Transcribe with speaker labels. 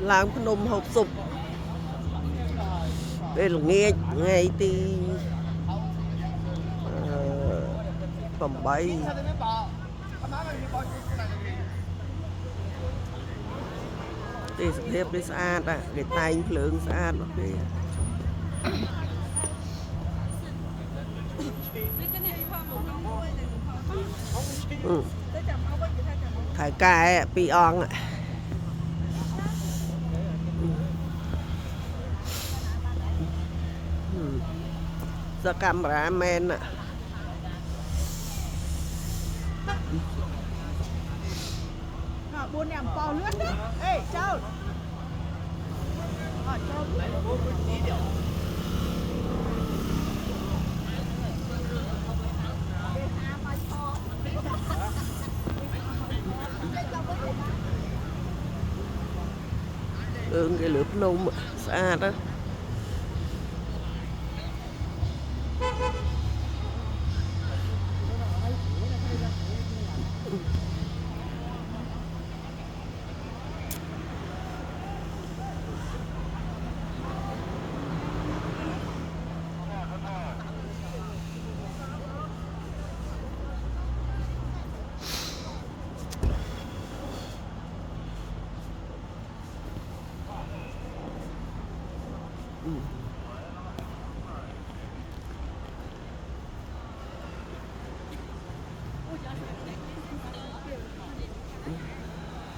Speaker 1: làm cái nôm hộp sụp đây là nghe ngay thì phẩm bay thì hiệp đi xa để tay lượng xa nó đi thải cài pi on ạ ra camera men ạ
Speaker 2: buôn nhầm bò lướt đấy. Ê, Châu.
Speaker 1: cái lướp nôm xa đó